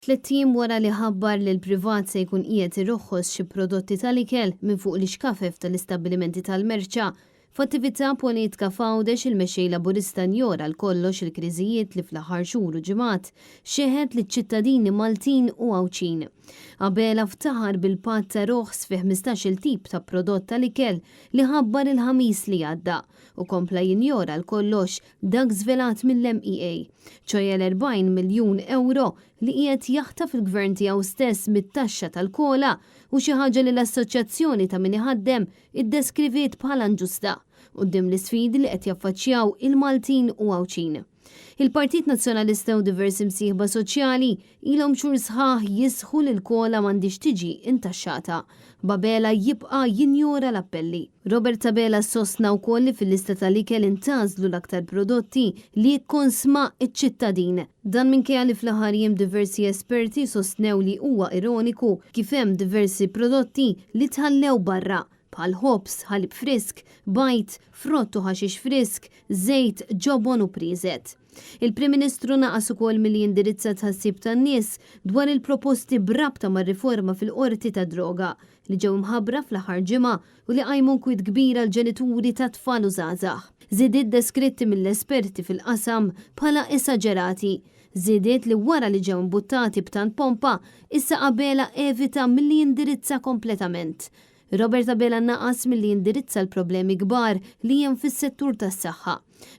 3 wara li ħabbar li l-privat se jkun qiegħed irroħħos xi prodotti tal-ikel minn fuq l-ixkafef tal-istabbilimenti tal-merċa, f'attività politika f'Għawdex il-mexxej Laburista njora l-kollox il-kriżijiet li fl-aħħar xhur u ġimgħat xeħed liċ-ċittadini Maltin u Għawċin. Qabel ftaħar bil-patt ta' roħs fi 15-il tip ta' prodott tal-ikel li ħabbar il-ħamis li għadda u kompla jinjora l-kollox dak żvelat mill-MEA, ċoja l-40 miljun euro li qiegħed jaħtaf il-gvern tiegħu stess mit-taxxa tal-kola u xi ħaġa li l-assoċjazzjoni ta' min iħaddem iddeskriviet bħala inġusta quddiem l-isfidi li qed jaffaċċjaw il-Maltin u Għawċin. Il-Partit Nazzjonalista u diversi msieħba soċjali ilhom xhur sħaħ jisħu li l-kola m'għandix tiġi intaxxata. Babela jibqa' jinjora l-appelli. Robert Tabela sostna wkoll li fil-lista tal-ikel intażlu l-aktar prodotti li jikkonsma iċ-ċittadin. Dan minkejja li fl-aħħar jiem diversi esperti sostnew li huwa ironiku kif hemm diversi prodotti li tħallew barra bħal ħobs, ħalib frisk, bajt, frott u ħaxix frisk, żejt, ġobon u priżet. Il-Prim Ministru naqas ukoll milli jindirizza tħassib tan-nies dwar il-proposti brabta mar-riforma fil-qorti ta' droga li ġew mħabbra fl-aħħar ġimgħa u li qajmu kwiet kbira l-ġenituri ta' tfal u żgħażagħ. Żidiet deskritti mill-esperti fil-qasam bħala esaġerati. Żidiet li wara li ġew imbuttati b'tant pompa issa qabela evita milli jindirizza kompletament. Robert Tabela naqas milli jindirizza l-problemi kbar li hemm fis-settur tas-saħħa.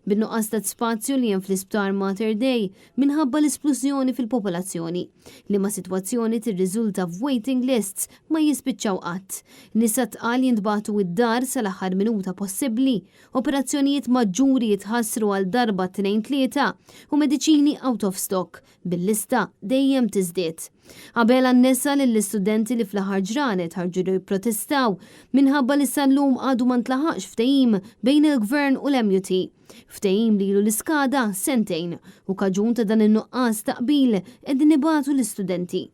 Bin-nuqqas ta' spazju li hemm fl-Isptar Mater Dei minħabba l-esplużjoni fil-popolazzjoni li ma' sitwazzjoni tirriżulta f'waiting lists ma jispiċċaw qatt. Nisa tqal jintbagħtu id-dar sal-aħħar minuta possibbli, operazzjonijiet maġġuri jitħassru għal darba 2-3 u mediċini out of stock bil-lista dejjem tiżdied. Qabel annessa lill-istudenti li fl-aħħar ġranet ħarġu jipprotestaw minħabba li sal-lum għadu ma ntlaħaqx ftehim bejn il-Gvern u l-MUT. Ftehim li l-iskada sentejn u kaġun ta' dan in-nuqqas taqbil qegħdin ibatu l-istudenti.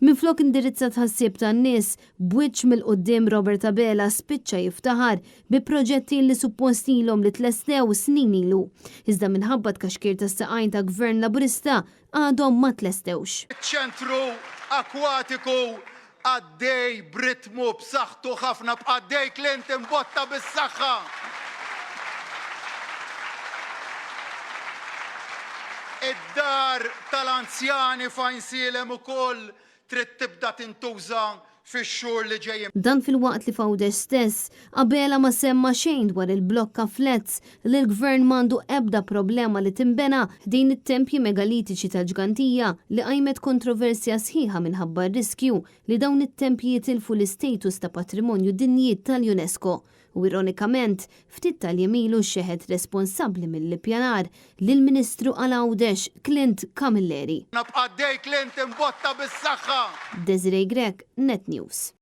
Minflok indirizza tħassib tan-nies b'wiċċ mill-qudiem Robert Tabela spiċċa jiftaħar bi proġetti li suppostilhom li tlestew snin ilu. Iżda minħabba tkaxkir tas-saqajn ta' Gvern Laburista għadhom ma tlestewx. Ċentru akwatiku għaddej b'ritmu b'saħħtu ħafna b'għaddej Clint imbotta bis-saħħa. Id-dar tal-anzjani fajnsilem ukoll trid tibda tintuża fix-xhur li ġejjin. Dan fil-waqt li Għawdex stess qabela ma semma xejn dwar il-blokka flats li l-Gvern m'għandu ebda problema li timbena din it-tempji megalitiċi tal-ġgantija li qajmet kontroversja sħiħa minħabba r-riskju li dawn it-tempji jitilfu l-istatus ta' patrimonju dinji tal-UNESCO. U ironikament, ftit tal-jemilu xeħed responsabbli mill-ippjanar lill-Ministru għal Għawdex Clint Camilleri. Nabqaddej Clint imbotta bis-saħħa. Desiree Grek, Net News.